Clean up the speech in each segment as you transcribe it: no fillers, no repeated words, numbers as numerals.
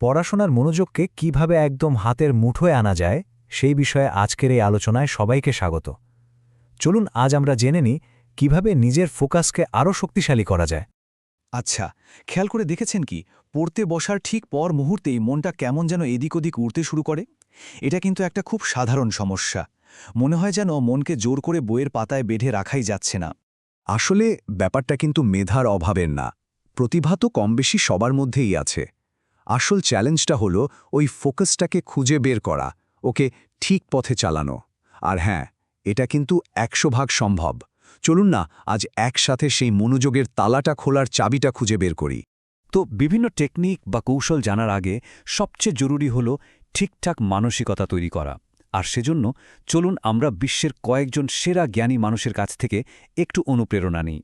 পড়াশোনার মনোযোগকে কিভাবে একদম হাতের মুঠোয় আনা যায় সেই বিষয়ে আজকের এই আলোচনায় সবাইকে স্বাগত। চলুন আজ আমরা জেনে নিই কিভাবে নিজের ফোকাসকে আরও শক্তিশালী করা যায়। আচ্ছা, খেয়াল করে দেখেছেন কি পড়তে বসার ঠিক পর মুহূর্তেই মনটা কেমন যেন এদিক ওদিক উড়তে শুরু করে? এটা কিন্তু একটা খুব সাধারণ সমস্যা। মনে হয় যেন মনকে জোর করে বইয়ের পাতায় বেঁধে রাখাই যাচ্ছে না। আসলে ব্যাপারটা কিন্তু মেধার অভাবের না, প্রতিভা তো কমবেশি সবার মধ্যেই আছে। আসল চ্যালেঞ্জটা হলো ওই ফোকাসটাকে খুঁজে বের করা, ওকে ঠিক পথে চালানো। আর হ্যাঁ, এটা কিন্তু 100% সম্ভব। চলুন না আজ একসাথে সেই মনোযোগের তালাটা খোলার চাবিটা খুঁজে বের করি। তো বিভিন্ন টেকনিক বা কৌশল জানার আগে সবচেয়ে জরুরি হল ঠিকঠাক মানসিকতা তৈরি করা। আর সেজন্য চলুন আমরা বিশ্বের কয়েকজন সেরা জ্ঞানী মানুষের কাছ থেকে একটু অনুপ্রেরণা নিই।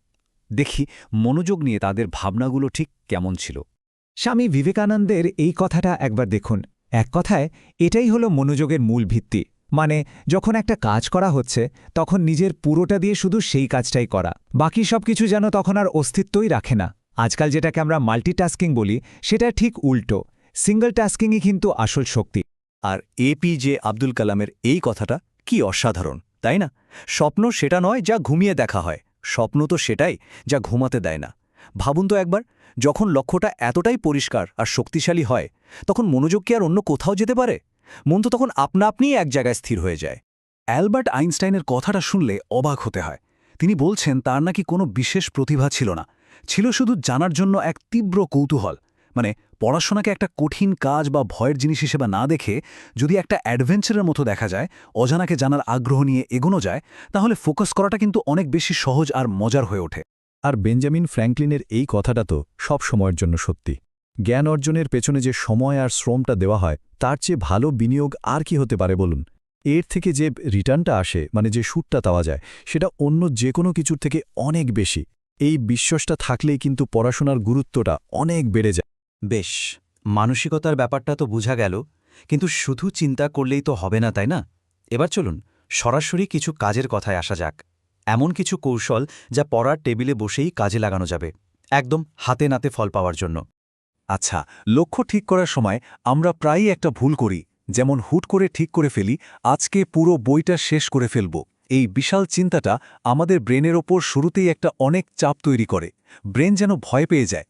দেখি মনোযোগ নিয়ে তাদের ভাবনাগুলো ঠিক কেমন ছিল। স্বামী বিবেকানন্দের এই কথাটা একবার দেখুন। এক কথায় এটাই হলো মনোযোগের মূল ভিত্তি। মানে যখন একটা কাজ করা হচ্ছে তখন নিজের পুরোটা দিয়ে শুধু সেই কাজটাই করা, বাকি সব কিছু যেন তখন আর অস্তিত্বই রাখে না। আজকাল যেটাকে আমরা মাল্টিটাস্কিং বলি সেটা ঠিক উল্টো। সিঙ্গল টাস্কিংই কিন্তু আসল শক্তি। আর এপিজে আব্দুল কালামের এই কথাটা কি অসাধারণ, তাই না? স্বপ্ন সেটা নয় যা ঘুমিয়ে দেখা হয়, স্বপ্ন তো সেটাই যা ঘুমাতে দেয় না। ভাবুন তো একবার, যখন লক্ষ্যটা এতটাই পরিষ্কার আর শক্তিশালী হয় তখন মনোযোগ কি আর অন্য কোথাও যেতে পারে? মন তো তখন আপনা আপনিই এক জায়গায় স্থির হয়ে যায়। অ্যালবার্ট আইনস্টাইনের কথাটা শুনলে অবাক হতে হয়। তিনি বলছেন তার নাকি কোনো বিশেষ প্রতিভা ছিল না, ছিল শুধু জানার জন্য এক তীব্র কৌতূহল। মানে পড়াশোনাকে একটা কঠিন কাজ বা ভয়ের জিনিস হিসেবে না দেখে যদি একটা অ্যাডভেঞ্চারের মতো দেখা যায়, অজানাকে জানার আগ্রহ নিয়ে এগোনো যায়, তাহলে ফোকাস করাটা কিন্তু অনেক বেশি সহজ আর মজার হয়ে ওঠে। আর বেঞ্জামিন ফ্র্যাঙ্কলিনের এই কথাটা তো সব সময়ের জন্য সত্যি। জ্ঞান অর্জনের পেছনে যে সময় আর শ্রমটা দেওয়া হয় তার চেয়ে ভালো বিনিয়োগ আর কি হতে পারে বলুন? এর থেকে যে রিটার্নটা আসে, মানে যে সুদটা পাওয়া যায়, সেটা অন্য যে কোনো কিছুর থেকে অনেক বেশি। এই বিশ্বাসটা থাকলেই কিন্তু পড়াশোনার গুরুত্বটা অনেক বেড়ে যায়। বেশ, মানসিকতার ব্যাপারটা তো বোঝা গেল, কিন্তু শুধু চিন্তা করলেই তো হবে না, তাই না? এবার চলুন সরাসরি কিছু কাজের কথায় আসা যাক। এমন কিছু কৌশল যা পড়ার টেবিলে বসেই কাজে লাগানো যাবে, একদম হাতে নাতে ফল পাওয়ার জন্য। আচ্ছা, লক্ষ্য ঠিক করার সময় আমরা প্রায়ই একটা ভুল করি, যেমন হুট করে ঠিক করে ফেলি আজকে পুরো বইটা শেষ করে ফেলব। এই বিশাল চিন্তাটা আমাদের ব্রেনের ওপর শুরুতেই একটা অনেক চাপ তৈরি করে। ব্রেন যেন ভয় পেয়ে যায়।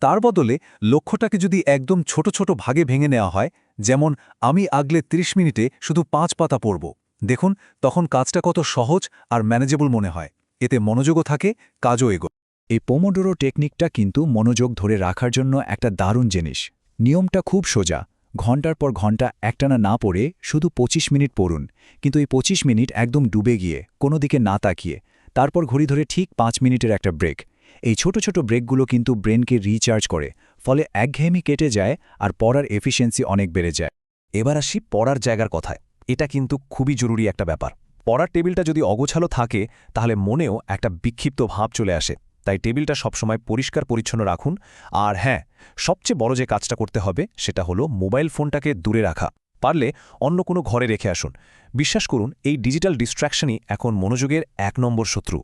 তার বদলে লক্ষ্যটাকে যদি একদম ছোট ছোট ভাগে ভেঙে নেওয়া হয়, যেমন আমি আগলে 30 মিনিটে শুধু 5 পাতা পড়ব, দেখুন তখন কাজটা কত সহজ আর ম্যানেজেবল মনে হয়। এতে মনোযোগও থাকে, কাজও এগোয়। এই পোমোডোরো টেকনিকটা কিন্তু মনোযোগ ধরে রাখার জন্য একটা দারুণ জিনিস। নিয়মটা খুব সোজা। ঘন্টার পর ঘন্টা একটানা না পড়ে শুধু 25 মিনিট পড়ুন, কিন্তু এই 25 মিনিট একদম ডুবে গিয়ে কোনো দিকে না তাকিয়ে। তারপর ঘড়ি ধরে ঠিক 5 মিনিটের একটা ব্রেক। এই ছোট ছোট ব্রেকগুলো কিন্তু ব্রেনকে রিচার্জ করে, ফলে একঘেয়েমি কেটে যায় আর পড়ার এফিসিয়েন্সি অনেক বেড়ে যায়। এবার আসি পড়ার জায়গার কথায়। এটা কিন্তু খুবই জরুরি একটা ব্যাপার। পড়ার টেবিলটা যদি অগোছালো থাকে তাহলে মনেও একটা বিক্ষিপ্ত ভাব চলে আসে। তাই টেবিলটা সবসময় পরিষ্কার পরিচ্ছন্ন রাখুন। আর হ্যাঁ, সবচেয়ে বড় যে কাজটা করতে হবে সেটা হলো মোবাইল ফোনটাকে দূরে রাখা। পারলে অন্য কোনো ঘরে রেখে আসুন। বিশ্বাস করুন, এই ডিজিটাল ডিস্ট্র্যাকশনই এখন মনোযোগের 1 নম্বর শত্রু।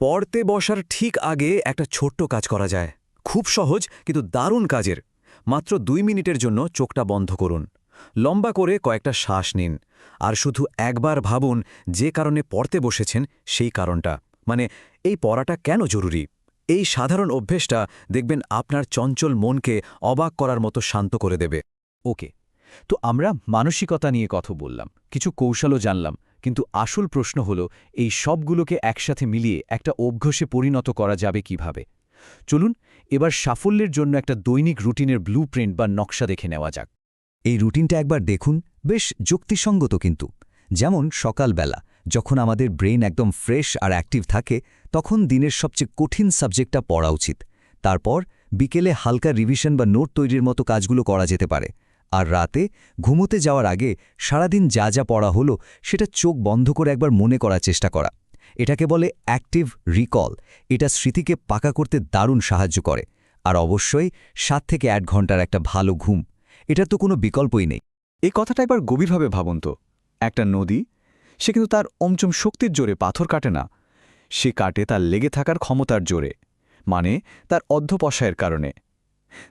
পড়তে বসার ঠিক আগে একটা ছোট্ট কাজ করা যায়, খুব সহজ কিন্তু দারুণ কাজের। মাত্র 2 মিনিটের জন্য চোখটা বন্ধ করুন, লম্বা করে কয়েকটা শ্বাস নিন, আর শুধু একবার ভাবুন যে কারণে পড়তে বসেছেন সেই কারণটা। মানে এই পড়াটা কেন জরুরি। এই সাধারণ অভ্যেসটা দেখবেন আপনার চঞ্চল মনকে অবাক করার মতো শান্ত করে দেবে। ওকে, তো আমরা মানসিকতা নিয়ে কথা বললাম, কিছু কৌশলও জানলাম, কিন্তু আসল প্রশ্ন হলো এই সবগুলোকে একসাথে মিলিয়ে একটা অভ্যাসে পরিণত করা যাবে কিভাবে। চলুন এবার সাফল্যের জন্য একটা দৈনিক রুটিনের ব্লুপ্রিন্ট বা নকশা দেখে নেওয়া যাক। এই রুটিনটা একবার দেখুন, বেশ যুক্তিসঙ্গত কিন্তু। যেমন সকালবেলা যখন আমাদের ব্রেন একদম ফ্রেশ আর অ্যাক্টিভ থাকে, তখন দিনের সবচেয়ে কঠিন সাবজেক্টটা পড়া উচিত। তারপর বিকেলে হালকা রিভিশন বা নোট তৈরির মতো কাজগুলো করা যেতে পারে। আর রাতে ঘুমোতে যাওয়ার আগে সারাদিন যা যা পড়া হলো সেটা চোখ বন্ধ করে একবার মনে করার চেষ্টা করা। এটাকে বলে অ্যাক্টিভ রিকল। এটা স্মৃতিকে পাকা করতে দারুণ সাহায্য করে। আর অবশ্যই 7 থেকে 8 ঘন্টার একটা ভালো ঘুম, এটার তো কোনো বিকল্পই নেই। এই কথাটা একবার গভীরভাবে ভাবুন তো। একটা নদী, সে কিন্তু তার অমচম শক্তির জোরে পাথর কাটে না, সে কাটে তার লেগে থাকার ক্ষমতার জোরে, মানে তার অধ্যবসায়ের কারণে।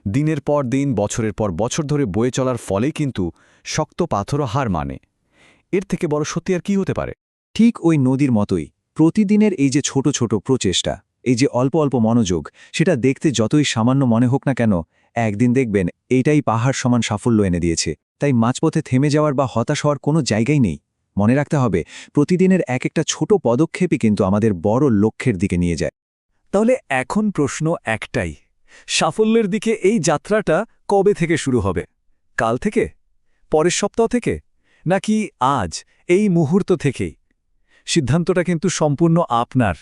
দিনের পর দিন বছরের পর বছর ধরে বয়ে চলার ফলেই কিন্তু শক্ত পাথরও হার মানে। এর থেকে বড় সত্যি আর কি হতে পারে? ঠিক ওই নদীর মতোই প্রতিদিনের এই যে ছোট ছোট প্রচেষ্টা, এই যে অল্প অল্প মনোযোগ, সেটা দেখতে যতই সামান্য মনে হোক না কেন, একদিন দেখবেন এইটাই পাহাড় সমান সাফল্য এনে দিয়েছে। তাই মাঝপথে থেমে যাওয়ার বা হতাশ হওয়ার কোনো জায়গাই নেই। মনে রাখতে হবে, প্রতিদিনের এক একটা ছোট পদক্ষেপই কিন্তু আমাদের বড় লক্ষ্যের দিকে নিয়ে যায়। তাহলে এখন প্রশ্ন একটাই, সাফল্যের দিকে এই যাত্রাটা কবে থেকে শুরু হবে? কাল থেকে? পরের সপ্তাহ থেকে? নাকি আজ, এই মুহূর্ত থেকেই? সিদ্ধান্তটা কিন্তু সম্পূর্ণ আপনার।